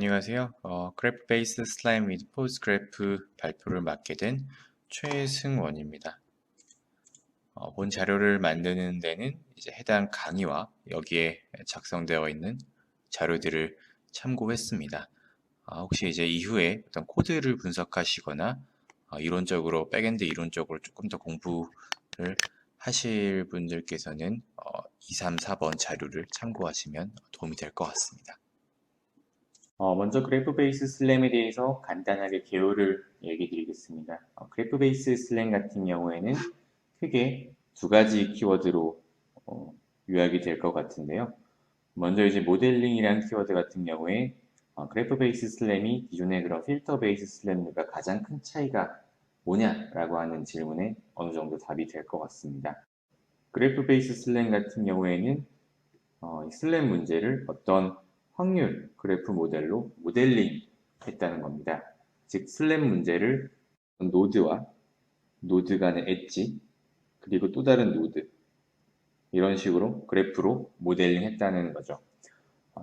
안녕하세요. 그래프 베이스 슬라임 위드 포즈 그래프 발표를 맡게 된 최승원입니다. 본 자료를 만드는 데는 이제 해당 강의와 여기에 작성되어 있는 자료들을 참고했습니다. 혹시 이제 이후에 어떤 코드를 분석하시거나 이론적으로 백엔드 이론적으로 조금 더 공부를 하실 분들께서는 2, 3, 4번 자료를 참고하시면 도움이 될 것 같습니다. 먼저 그래프 베이스 슬램에 대해서 간단하게 개요를 얘기 드리겠습니다. 그래프 베이스 슬램 같은 경우에는 크게 두 가지 키워드로 요약이 될 것 같은데요. 먼저 이제 모델링이라는 키워드 같은 경우에 그래프 베이스 슬램이 기존의 그런 필터 베이스 슬램과 가장 큰 차이가 뭐냐라고 하는 질문에 어느 정도 답이 될 것 같습니다. 그래프 베이스 슬램 같은 경우에는 이 슬램 문제를 어떤 확률 그래프 모델로 모델링 했다는 겁니다. 즉 슬램 문제를 노드와 노드 간의 엣지 그리고 또 다른 노드 이런 식으로 그래프로 모델링 했다는 거죠.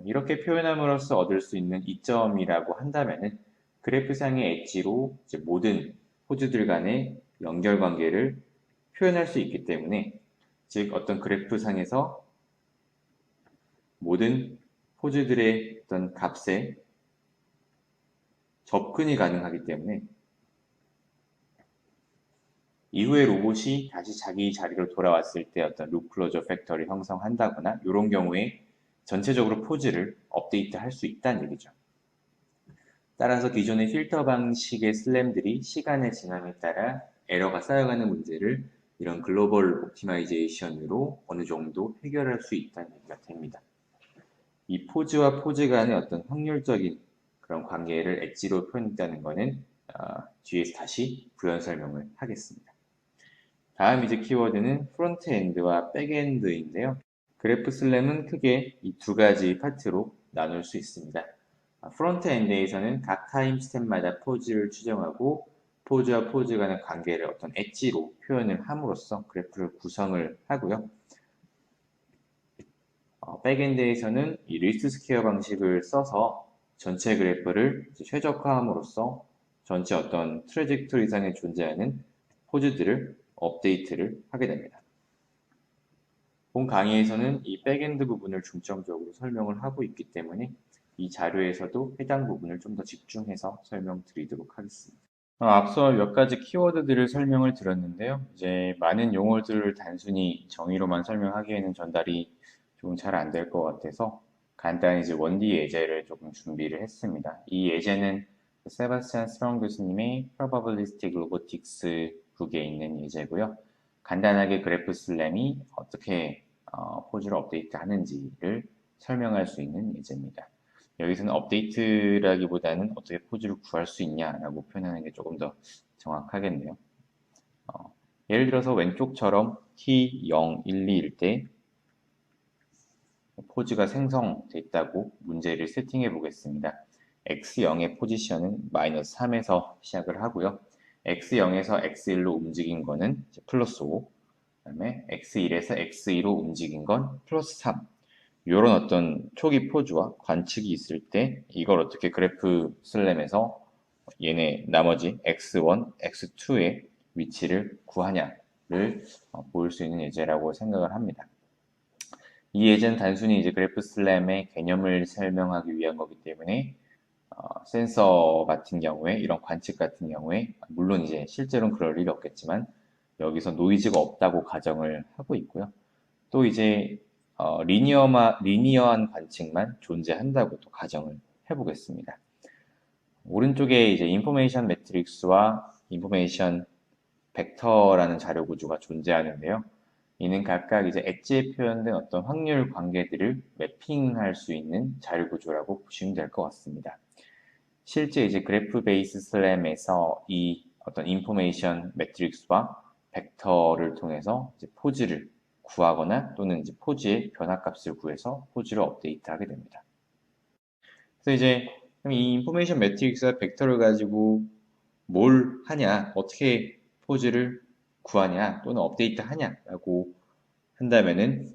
이렇게 표현함으로써 얻을 수 있는 이점이라고 한다면은 그래프상의 엣지로 이제 모든 포즈들 간의 연결관계를 표현할 수 있기 때문에 즉 어떤 그래프상에서 모든 포즈들의 어떤 값에 접근이 가능하기 때문에 이후에 로봇이 다시 자기 자리로 돌아왔을 때 어떤 룩 클로저 팩터를 형성한다거나 이런 경우에 전체적으로 포즈를 업데이트 할 수 있다는 얘기죠. 따라서 기존의 필터 방식의 슬램들이 시간의 지남에 따라 에러가 쌓여가는 문제를 이런 글로벌 옵티마이제이션으로 어느 정도 해결할 수 있다는 얘기가 됩니다. 이 포즈와 포즈 간의 어떤 확률적인 그런 관계를 엣지로 표현했다는 것은 뒤에서 다시 부연 설명을 하겠습니다. 다음 이제 키워드는 프론트 엔드와 백 엔드인데요. 그래프 슬램은 크게 이 두 가지 파트로 나눌 수 있습니다. 프론트 엔드에서는 각 타임 스텝마다 포즈를 추정하고 포즈와 포즈 간의 관계를 어떤 엣지로 표현을 함으로써 그래프를 구성을 하고요. 백엔드에서는 이 리스트 스퀘어 방식을 써서 전체 그래프를 최적화함으로써 전체 어떤 트래젝토리상에 존재하는 포즈들을 업데이트를 하게 됩니다. 본 강의에서는 이 백엔드 부분을 중점적으로 설명을 하고 있기 때문에 이 자료에서도 해당 부분을 좀 더 집중해서 설명드리도록 하겠습니다. 앞서 몇 가지 키워드들을 설명을 드렸는데요. 이제 많은 용어들을 단순히 정의로만 설명하기에는 전달이 좀 잘 안 될 것 같아서 간단히 이제 원디 예제를 조금 준비를 했습니다. 이 예제는 세바스찬 스트롱 교수님의 Probabilistic Robotics 북에 있는 예제고요. 간단하게 그래프 슬램이 어떻게 포즈를 업데이트 하는지를 설명할 수 있는 예제입니다. 여기서는 업데이트라기보다는 어떻게 포즈를 구할 수 있냐라고 표현하는 게 조금 더 정확하겠네요. 예를 들어서 왼쪽처럼 t 0, 1, 2일 때 포즈가 생성됐다고 문제를 세팅해 보겠습니다. x0의 포지션은 마이너스 3에서 시작을 하고요. x0에서 x1로 움직인 거는 플러스 5, 그 다음에 x1에서 x2로 움직인 건 플러스 3. 이런 어떤 초기 포즈와 관측이 있을 때 이걸 어떻게 그래프 슬램에서 얘네 나머지 x1, x2의 위치를 구하냐를 보일 수 있는 예제라고 생각을 합니다. 이 예제는 단순히 이제 그래프 슬램의 개념을 설명하기 위한 거기 때문에 센서 같은 경우에 이런 관측 같은 경우에 물론 이제 실제로는 그럴 일이 없겠지만 여기서 노이즈가 없다고 가정을 하고 있고요. 또 이제 리니어한 관측만 존재한다고 또 가정을 해보겠습니다. 오른쪽에 이제 인포메이션 매트릭스와 인포메이션 벡터라는 자료 구조가 존재하는데요. 이는 각각 이제 엣지에 표현된 어떤 확률 관계들을 매핑할 수 있는 자료 구조라고 보시면 될 것 같습니다. 실제 이제 그래프 베이스 슬램에서 이 어떤 인포메이션 매트릭스와 벡터를 통해서 이제 포즈를 구하거나 또는 이제 포즈의 변화값을 구해서 포즈를 업데이트하게 됩니다. 그래서 이제 이 인포메이션 매트릭스와 벡터를 가지고 뭘 하냐, 어떻게 포즈를 구하냐 또는 업데이트 하냐라고 한다면은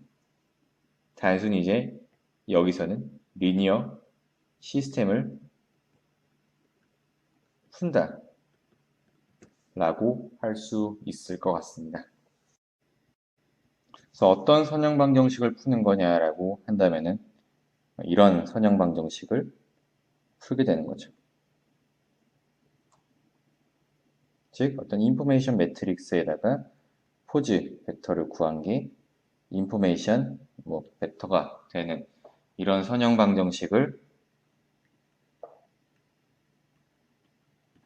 단순히 이제 여기서는 리니어 시스템을 푼다 라고 할 수 있을 것 같습니다. 그래서 어떤 선형 방정식을 푸는 거냐라고 한다면은 이런 선형 방정식을 풀게 되는 거죠. 즉 어떤 인포메이션 매트릭스에다가 포즈 벡터를 구한 게 인포메이션 벡터가 되는 이런 선형 방정식을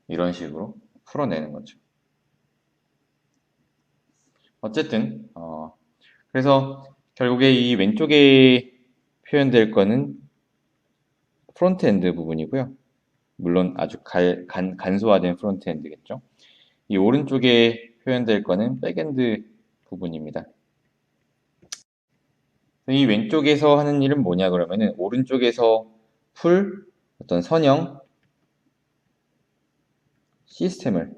이런 식으로 풀어내는 거죠. 어쨌든 그래서 결국에 이 왼쪽에 표현될 거는 프론트엔드 부분이고요. 물론 아주 간소화된 프론트엔드겠죠. 이 오른쪽에 표현될 거는 백엔드 부분입니다. 이 왼쪽에서 하는 일은 뭐냐 그러면은 오른쪽에서 풀 어떤 선형 시스템을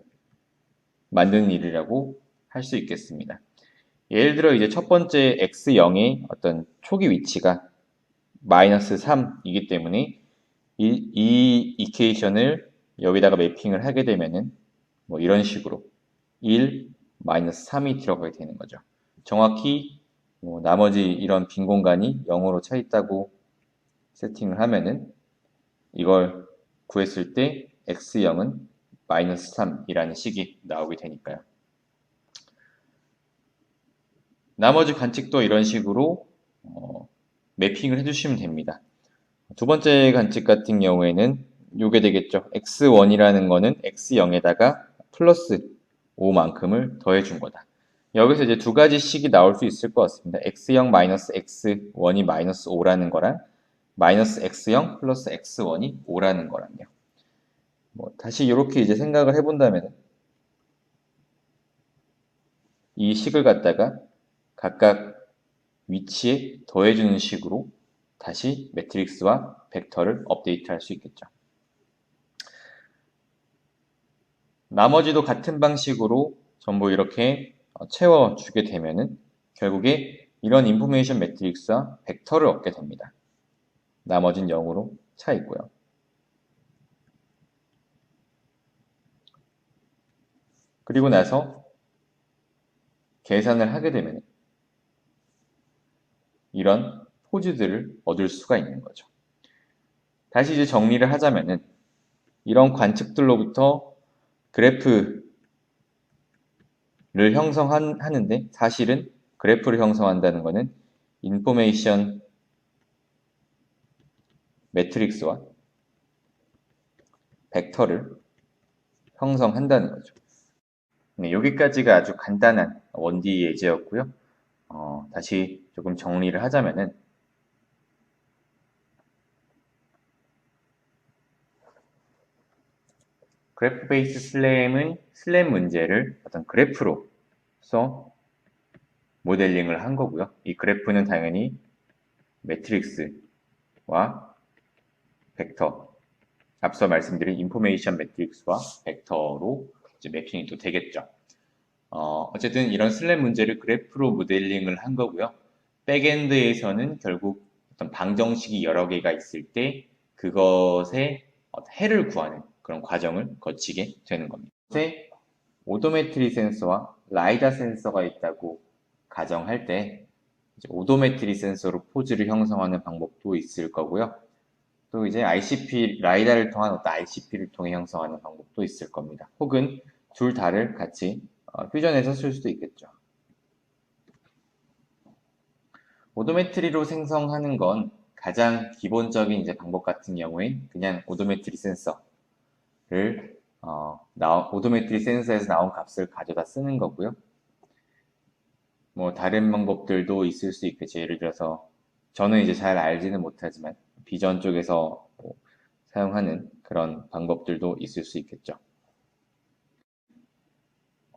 만드는 일이라고 할 수 있겠습니다. 예를 들어 이제 첫 번째 x0의 어떤 초기 위치가 마이너스 3이기 때문에 이 이퀘이션을 여기다가 매핑을 하게 되면은 뭐 이런 식으로 1, 마이너스 3이 들어가게 되는 거죠. 정확히 나머지 이런 빈 공간이 0으로 차 있다고 세팅을 하면은 이걸 구했을 때 x0은 마이너스 3이라는 식이 나오게 되니까요. 나머지 관측도 이런 식으로 매핑을 해주시면 됩니다. 두 번째 관측 같은 경우에는 요게 되겠죠. x1이라는 거는 x0에다가 플러스 5만큼을 더해준 거다. 여기서 이제 두 가지 식이 나올 수 있을 것 같습니다. x0 마이너스 x1이 마이너스 5라는 거랑 마이너스 x0 플러스 x1이 5라는 거랑요. 다시 이렇게 이제 생각을 해본다면 이 식을 갖다가 각각 위치에 더해주는 식으로 다시 매트릭스와 벡터를 업데이트할 수 있겠죠. 나머지도 같은 방식으로 전부 이렇게 채워주게 되면은 결국에 이런 인포메이션 매트릭스와 벡터를 얻게 됩니다. 나머진 0으로 차 있고요. 그리고 나서 계산을 하게 되면 이런 포즈들을 얻을 수가 있는 거죠. 다시 이제 정리를 하자면은 이런 관측들로부터 그래프를 형성하는데 사실은 그래프를 형성한다는 것은 인포메이션 매트릭스와 벡터를 형성한다는 거죠. 네, 여기까지가 아주 간단한 1D 예제였고요. 다시 조금 정리를 하자면은 그래프 베이스 슬램은 슬램 문제를 어떤 그래프로서 모델링을 한 거고요. 이 그래프는 당연히 매트릭스와 벡터, 앞서 말씀드린 인포메이션 매트릭스와 벡터로 이제 매핑이 또 되겠죠. 어쨌든 이런 슬램 문제를 그래프로 모델링을 한 거고요. 백엔드에서는 결국 어떤 방정식이 여러 개가 있을 때 그것의 해를 구하는 그런 과정을 거치게 되는 겁니다. 오도메트리 센서와 라이다 센서가 있다고 가정할 때 오도메트리 센서로 포즈를 형성하는 방법도 있을 거고요. 또 이제 ICP, 라이다를 통한 어떤 ICP를 통해 형성하는 방법도 있을 겁니다. 혹은 둘 다를 같이 퓨전해서 쓸 수도 있겠죠. 오도메트리로 생성하는 건 가장 기본적인 이제 방법 같은 경우엔 그냥 오도메트리 센서를 오도메트리 센서에서 나온 값을 가져다 쓰는 거고요. 다른 방법들도 있을 수 있겠죠. 예를 들어서 저는 이제 잘 알지는 못하지만 비전 쪽에서 사용하는 그런 방법들도 있을 수 있겠죠.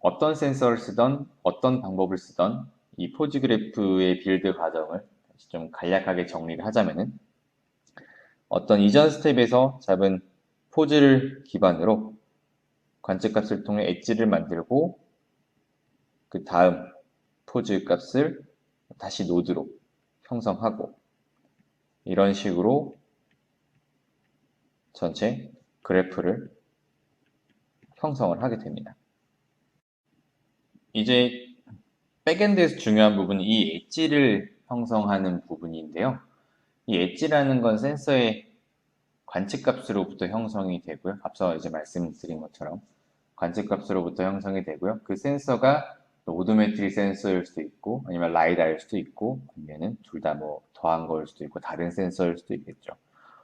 어떤 센서를 쓰던 어떤 방법을 쓰던 이 포즈 그래프의 빌드 과정을 좀 간략하게 정리를 하자면은 어떤 이전 스텝에서 잡은 포즈를 기반으로 관측값을 통해 엣지를 만들고 그 다음 포즈 값을 다시 노드로 형성하고 이런 식으로 전체 그래프를 형성을 하게 됩니다. 이제 백엔드에서 중요한 부분은 이 엣지를 형성하는 부분인데요. 이 엣지라는 건 센서의 관측값으로부터 형성이 되고요. 앞서 이제 말씀드린 것처럼 관측값으로부터 형성이 되고요. 그 센서가 오도메트리 센서일 수도 있고 아니면 라이다일 수도 있고 아니면은 둘 다 뭐 더한 거일 수도 있고 다른 센서일 수도 있겠죠.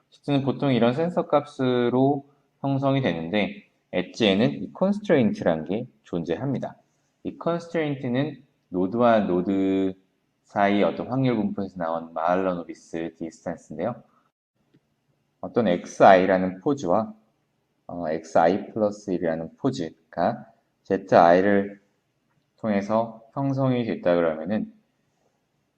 어쨌든 보통 이런 센서 값으로 형성이 되는데 엣지에는 이 constraint라는 게 존재합니다. 이 constraint는 노드와 노드 사이 어떤 확률 분포에서 나온 마할러노비스 디스턴스인데요. 어떤 xi라는 포즈와 xi 플러스 1이라는 포즈가 zi를 통해서 형성이 됐다 그러면은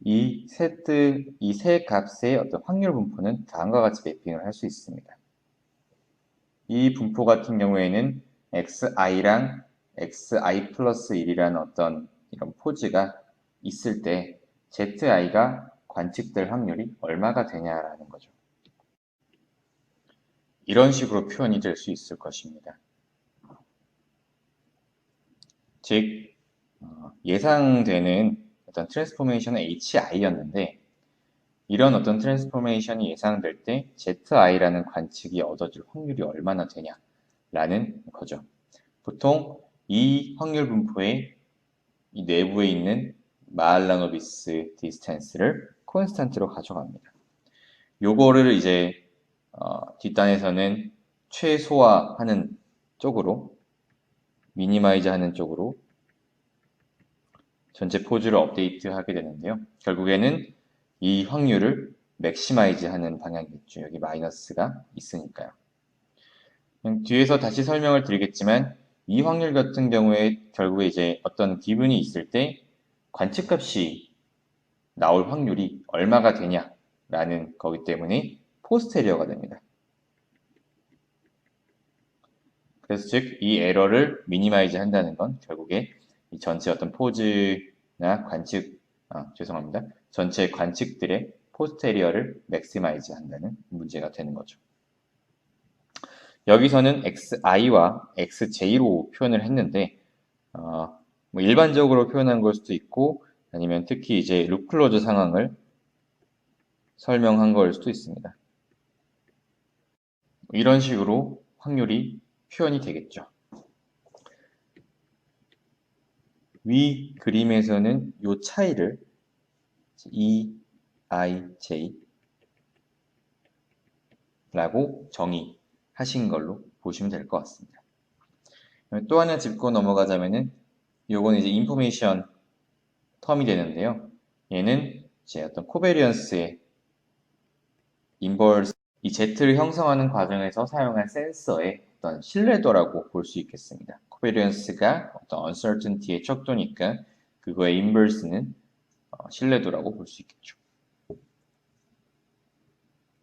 이 세 값의 어떤 확률 분포는 다음과 같이 매핑을 할 수 있습니다. 이 분포 같은 경우에는 xi랑 xi 플러스 1이라는 어떤 이런 포즈가 있을 때 zi가 관측될 확률이 얼마가 되냐라는 거죠. 이런 식으로 표현이 될 수 있을 것입니다. 즉, 예상되는 어떤 트랜스포메이션은 hi였는데 이런 어떤 트랜스포메이션이 예상될 때 zi라는 관측이 얻어질 확률이 얼마나 되냐라는 거죠. 보통 이 확률 분포의 이 내부에 있는 마할라노비스 디스턴스를 콘스탄트로 가져갑니다. 요거를 이제 뒷단에서는 최소화하는 쪽으로 미니마이즈 하는 쪽으로 전체 포즈를 업데이트하게 되는데요. 결국에는 이 확률을 맥시마이즈 하는 방향이겠죠. 여기 마이너스가 있으니까요. 뒤에서 다시 설명을 드리겠지만 이 확률 같은 경우에 결국에 이제 어떤 기분이 있을 때 관측값이 나올 확률이 얼마가 되냐라는 거기 때문에 포스테리어가 됩니다. 그래서 즉 이 에러를 미니마이즈 한다는 건 결국에 이 전체 어떤 포즈나 죄송합니다. 전체 관측들의 포스테리어를 맥시마이즈 한다는 문제가 되는 거죠. 여기서는 xi와 xj로 표현을 했는데 뭐 일반적으로 표현한 걸 수도 있고 아니면 특히 이제 룩클로즈 상황을 설명한 걸 수도 있습니다. 이런 식으로 확률이 표현이 되겠죠. 위 그림에서는 이 차이를 E, I, J 라고 정의하신 걸로 보시면 될 것 같습니다. 또 하나 짚고 넘어가자면은 요건 이제 인포메이션 텀이 되는데요. 얘는 이제 어떤 코베리언스의 인버스 이 Z를 형성하는 과정에서 사용한 센서의 어떤 신뢰도라고 볼 수 있겠습니다. 코베리언스가 어떤 uncertainty의 척도니까 그거의 인버스는 신뢰도라고 볼 수 있겠죠.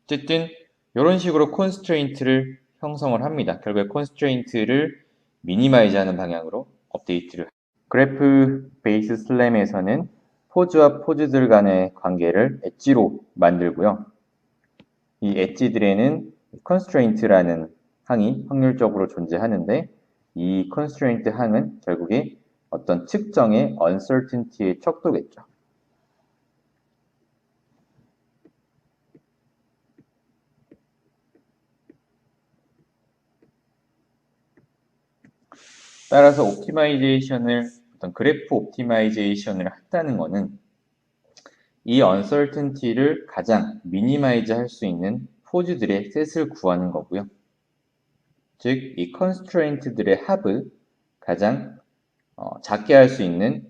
어쨌든 이런 식으로 constraint를 형성을 합니다. 결국에 constraint를 미니마이즈 하는 방향으로 업데이트를 그래프 베이스 슬램에서는 포즈와 포즈들 간의 관계를 엣지로 만들고요. 이 엣지들에는 constraint라는 항이 확률적으로 존재하는데 이 constraint 항은 결국에 어떤 측정의 uncertainty의 척도겠죠. 따라서 옵티마이제이션을 어떤 그래프 옵티마이제이션을 한다는 것은 이 uncertainty를 가장 미니마이즈 할 수 있는 포즈들의 셋을 구하는 거고요. 즉, 이 constraint들의 합을 가장 작게 할 수 있는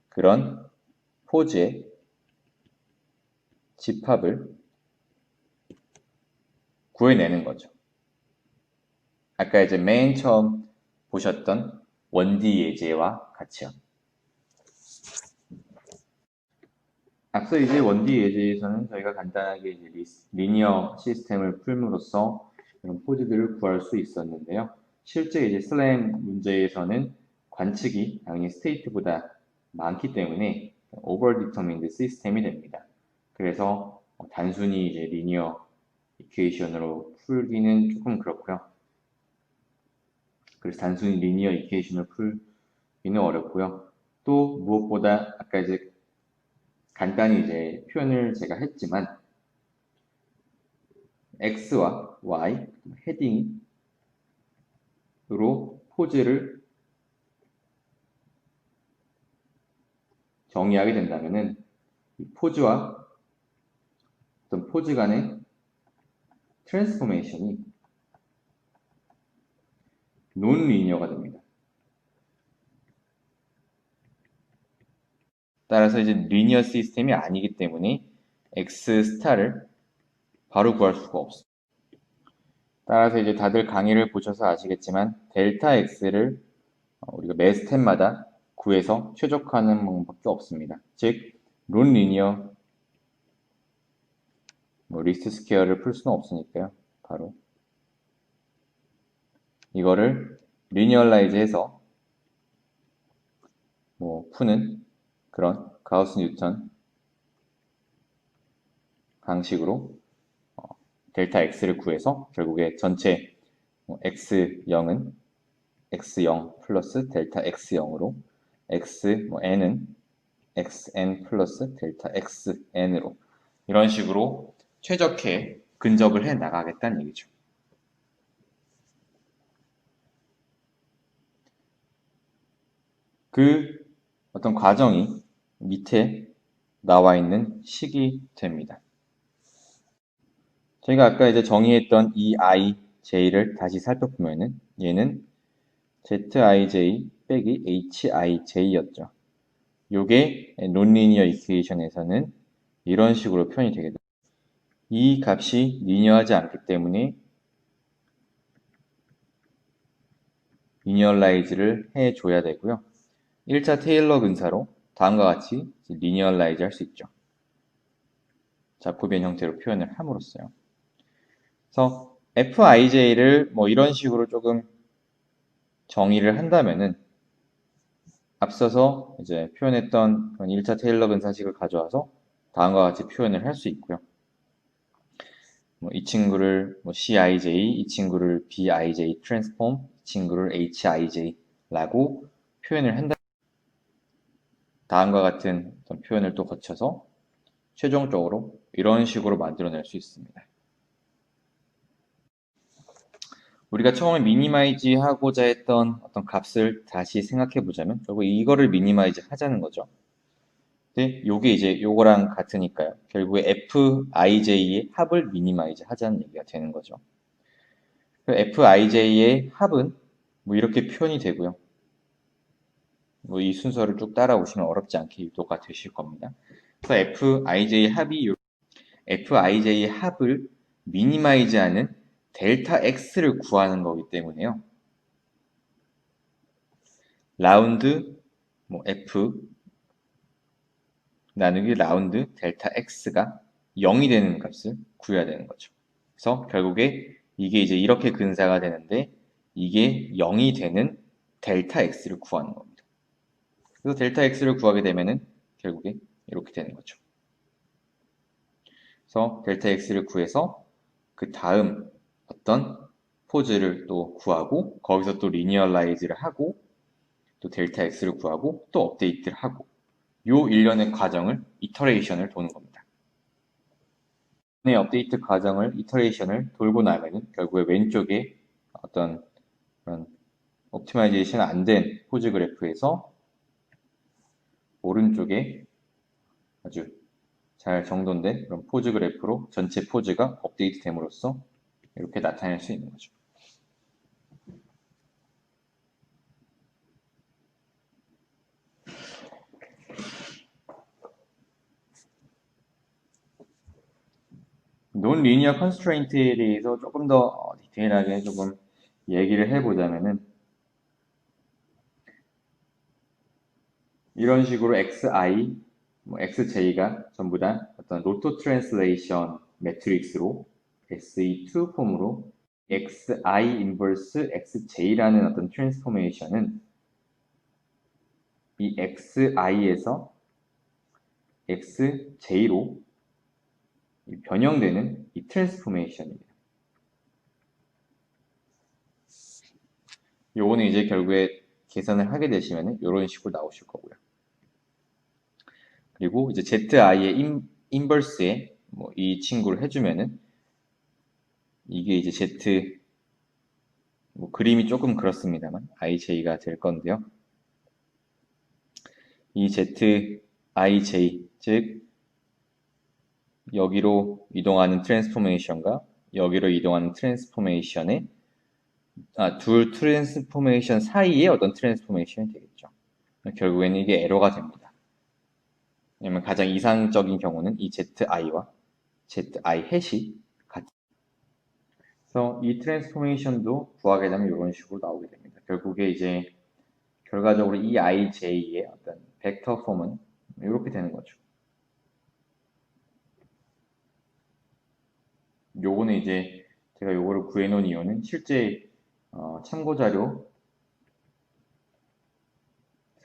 그런 포즈의 집합을 구해내는 거죠. 아까 이제 맨 처음 보셨던 원디 예제와 같이요. 앞서 이제 원디 예제에서는 저희가 간단하게 이제 리니어 시스템을 풀므로써 이런 포즈들을 구할 수 있었는데요. 실제 이제 슬램 문제에서는 관측이 당연히 스테이트보다 많기 때문에 오버 디터민드 시스템이 됩니다. 그래서 단순히 이제 리니어 이퀘이션으로 풀기는 조금 그렇고요. 그래서 단순히 리니어 이퀘이션을 풀기는 어렵고요. 또 무엇보다 아까 이제 간단히 이제 표현을 제가 했지만 X와 Y 헤딩으로 포즈를 정의하게 된다면은 이 포즈와 어떤 포즈 간의 트랜스포메이션이 논 리니어가 됩니다. 따라서 이제 리니어 시스템이 아니기 때문에 X 스타를 바로 구할 수가 없습니다. 따라서 이제 다들 강의를 보셔서 아시겠지만 델타 X를 우리가 매 스텝마다 구해서 최적화하는 방법밖에 없습니다. 즉, 논 리니어 리스트 스퀘어를 풀 수는 없으니까요. 바로 이거를 리니얼라이즈 해서 푸는 그런 가우스 뉴턴 방식으로 델타 X를 구해서 결국에 전체 X0은 X0 플러스 델타 X0으로 N은 XN 플러스 델타 XN으로 이런 식으로 최적해 근접을 해 나가겠다는 얘기죠. 그 어떤 과정이 밑에 나와 있는 식이 됩니다. 저희가 아까 이제 정의했던 이 ij를 다시 살펴보면은 얘는 zij 빼기 hij였죠. 요게 논리니어 이퀘이션에서는 이런 식으로 표현이 되게 됩니다. 이 값이 리니어하지 않기 때문에 리니얼라이즈를 해줘야 되고요. 1차 테일러 근사로 다음과 같이 리니얼라이즈 할 수 있죠. 잡고변 형태로 표현을 함으로써요. 그래서 Fij를 이런 식으로 조금 정의를 한다면은 앞서서 이제 표현했던 1차 테일러 근사식을 가져와서 다음과 같이 표현을 할 수 있고요. 이 친구를 Cij, 이 친구를 Bij 트랜스폼, 이 친구를 Hij 라고 표현을 한다. 다음과 같은 표현을 또 거쳐서 최종적으로 이런 식으로 만들어낼 수 있습니다. 우리가 처음에 미니마이즈 하고자 했던 어떤 값을 다시 생각해 보자면 결국 이거를 미니마이즈 하자는 거죠. 근데 요게 이제 요거랑 같으니까요. 결국에 Fij의 합을 미니마이즈 하자는 얘기가 되는 거죠. Fij의 합은 이렇게 표현이 되고요. 이 순서를 쭉 따라오시면 어렵지 않게 유도가 되실 겁니다. 그래서 Fij의 합을 미니마이즈하는 델타 X를 구하는 거기 때문에요. 라운드 F 나누기 라운드 델타 X가 0이 되는 값을 구해야 되는 거죠. 그래서 결국에 이게 이제 이렇게 근사가 되는데 이게 0이 되는 델타 X를 구하는 겁니다. 그래서 델타 X를 구하게 되면은 결국에 이렇게 되는 거죠. 그래서 델타 X를 구해서 그 다음 어떤 포즈를 또 구하고 거기서 또 리니얼라이즈를 하고 또 델타 X를 구하고 또 업데이트를 하고 요 일련의 과정을 이터레이션을 도는 겁니다. 네, 업데이트 과정을 이터레이션을 돌고 나면은 결국에 왼쪽에 어떤 그런 옵티마이제이션 안 된 포즈 그래프에서 오른쪽에 아주 잘 정돈된 그런 포즈 그래프로 전체 포즈가 업데이트 됨으로써 이렇게 나타낼 수 있는 거죠. 논 리니어 컨스트레인트에 대해서 조금 더 디테일하게 조금 얘기를 해보자면은 이런 식으로 xi, xj가 전부 다 어떤 로토 트랜슬레이션 매트릭스로 SE2 폼으로 xi 인버스 xj라는 어떤 트랜스포메이션은 이 xi에서 xj로 변형되는 이 트랜스포메이션입니다. 요거는 이제 결국에 계산을 하게 되시면 이런 식으로 나오실 거고요. 그리고 이제 zi의 인버스에 뭐 이 친구를 해주면은 이게 이제 z 뭐 그림이 조금 그렇습니다만 ij가 될 건데요. 이 zij 즉 여기로 이동하는 트랜스포메이션과 여기로 이동하는 트랜스포메이션의 둘 트랜스포메이션 사이에 어떤 트랜스포메이션이 되겠죠. 결국에는 이게 에러가 됩니다. 왜냐면 가장 이상적인 경우는 이 zi와 zi 햇이 같이. 그래서 이 트랜스포메이션도 구하게 되면 이런 식으로 나오게 됩니다. 결국에 이제 결과적으로 이 ij의 어떤 벡터 폼은 이렇게 되는 거죠. 요거는 이제 제가 요거를 구해놓은 이유는 실제 참고자료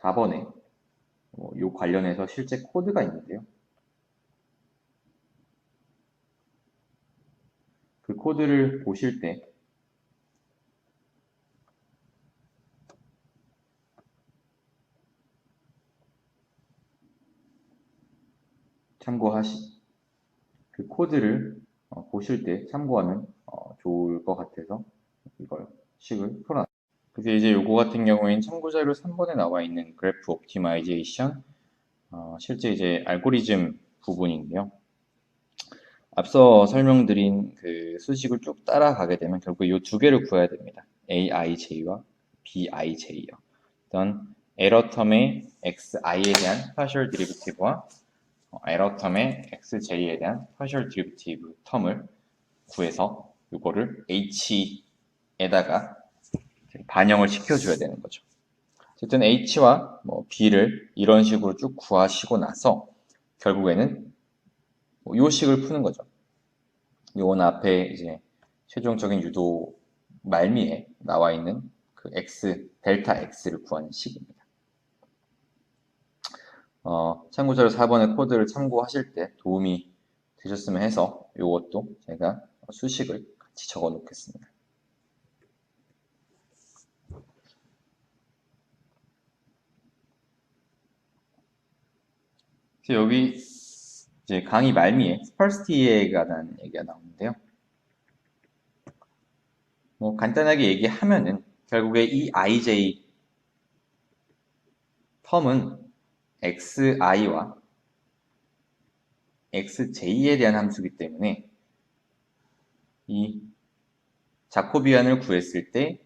4번에 요 관련해서 실제 코드가 있는데요. 그 코드를 보실 때 그 코드를 보실 때 참고하면 좋을 것 같아서 이걸 식을 풀어놨습니다. 그래서 이제 요거 같은 경우에는 참고자료 3번에 나와 있는 그래프 옵티마이제이션 실제 이제 알고리즘 부분인데요. 앞서 설명드린 그 수식을 쭉 따라가게 되면 결국 이 두 개를 구해야 됩니다. aij와 bij요. 어떤 에러 텀의 xi에 대한 파셜 디리비티브와 에러 텀의 xj에 대한 파셜 디리비티브 텀을 구해서 이거를 h에다가 반영을 시켜줘야 되는 거죠. 어쨌든 h와 뭐 b를 이런 식으로 쭉 구하시고 나서 결국에는 요 식을 푸는 거죠. 요건 앞에 이제 최종적인 유도 말미에 나와 있는 그 x, 델타 x를 구하는 식입니다. 참고자료 4번의 코드를 참고하실 때 도움이 되셨으면 해서 요것도 제가 수식을 같이 적어 놓겠습니다. 그래서 여기 이제 강의 말미에 스파르시티에 관한 얘기가 나오는데요. 뭐 간단하게 얘기하면은 결국에 이 ij 텀은 xi와 xj에 대한 함수이기 때문에 이 자코비안을 구했을 때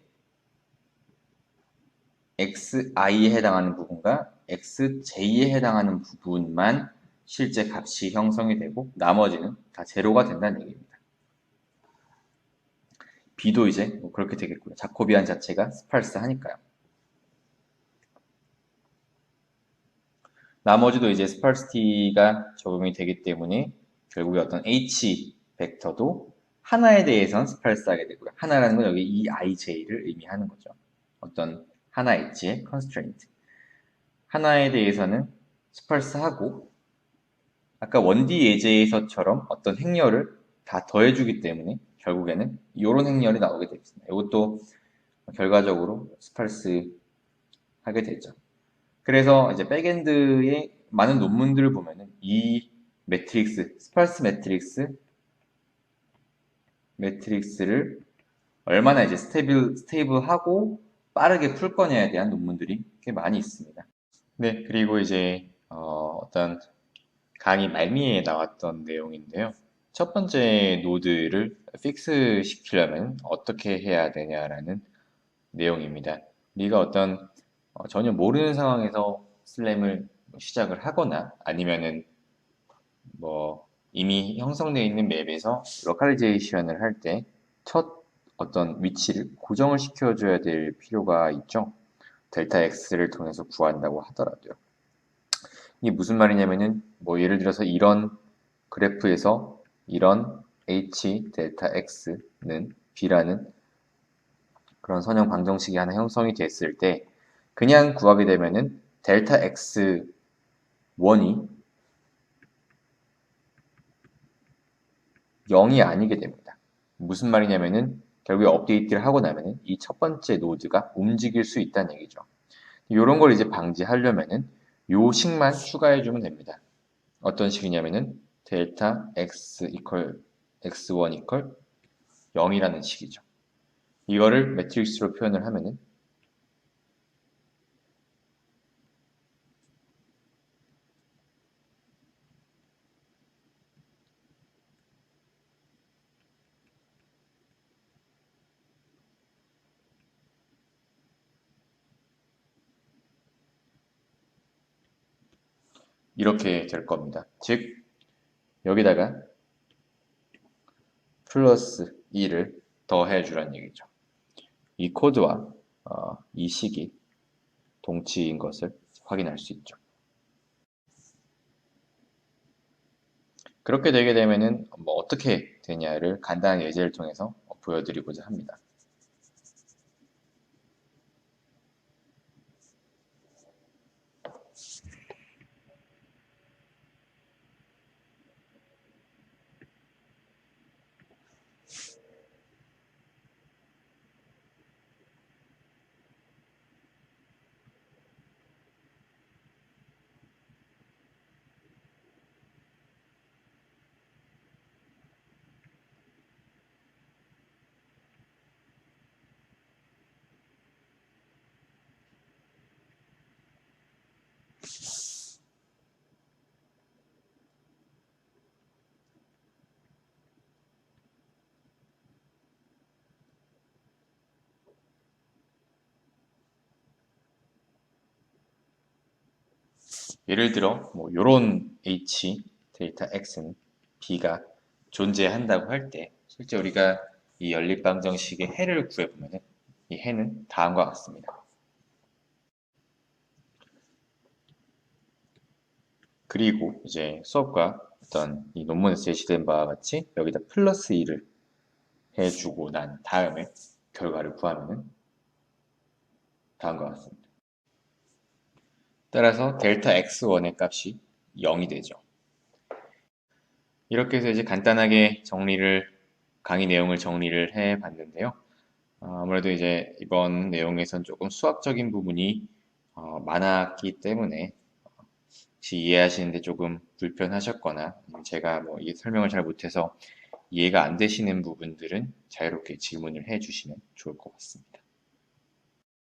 xi에 해당하는 부분과 xj에 해당하는 부분만 실제 값이 형성이 되고 나머지는 다 제로가 된다는 얘기입니다. b도 이제 뭐 그렇게 되겠고요. 자코비안 자체가 스팔스하니까요. 나머지도 이제 스파르시티가 적용이 되기 때문에 결국에 어떤 h 벡터도 하나에 대해서는 스팔스하게 되고요. 하나라는 건 여기 이 ij를 의미하는 거죠. 어떤 하나 h의 constraint. 하나에 대해서는 스팔스하고 아까 1D 예제에서처럼 어떤 행렬을 다 더해주기 때문에 결국에는 이런 행렬이 나오게 되겠습니다. 이것도 결과적으로 스팔스 하게 되죠. 그래서 이제 백엔드의 많은 논문들을 보면은 이 매트릭스, 스팔스 매트릭스를 얼마나 이제 스테이블하고 빠르게 풀 거냐에 대한 논문들이 꽤 많이 있습니다. 네, 그리고 이제 어떤 강의 말미에 나왔던 내용인데요. 첫 번째 노드를 픽스 시키려면 어떻게 해야 되냐라는 내용입니다. 우리가 어떤 전혀 모르는 상황에서 슬램을 시작을 하거나 아니면은 뭐 이미 형성되어 있는 맵에서 로컬리제이션을 할 때 첫 어떤 위치를 고정을 시켜줘야 될 필요가 있죠. 델타 x를 통해서 구한다고 하더라도요. 이게 무슨 말이냐면은 뭐 예를 들어서 이런 그래프에서 이런 h 델타 x는 b라는 그런 선형 방정식이 하나 형성이 됐을 때 그냥 구하게 되면은 델타 x1이 0이 아니게 됩니다. 무슨 말이냐면은 결국에 업데이트를 하고 나면은 이 첫 번째 노드가 움직일 수 있다는 얘기죠. 이런 걸 이제 방지하려면은 요 식만 추가해주면 됩니다. 어떤 식이냐면은 델타 x 이퀄 x1 이퀄 0이라는 식이죠. 이거를 매트릭스로 표현을 하면은 이렇게 될 겁니다. 즉 여기다가 플러스 2를 더해주라는 얘기죠. 이 코드와 이 식이 동치인 것을 확인할 수 있죠. 그렇게 되게 되면은 뭐 어떻게 되냐를 간단한 예제를 통해서 보여드리고자 합니다. 예를 들어 뭐 요런 h 데이터 x는 b가 존재한다고 할 때 실제 우리가 이 연립방정식의 해를 구해보면 이 해는 다음과 같습니다. 그리고 이제 수업과 어떤 이 논문에서 제시된 바와 같이 여기다 플러스 2를 해주고 난 다음에 결과를 구하면 다음과 같습니다. 따라서 델타 x1의 값이 0이 되죠. 이렇게 해서 이제 간단하게 강의 내용을 정리를 해 봤는데요. 아무래도 이제 이번 내용에선 조금 수학적인 부분이 많았기 때문에 혹시 이해하시는데 조금 불편하셨거나 제가 뭐 이 설명을 잘 못해서 이해가 안 되시는 부분들은 자유롭게 질문을 해 주시면 좋을 것 같습니다.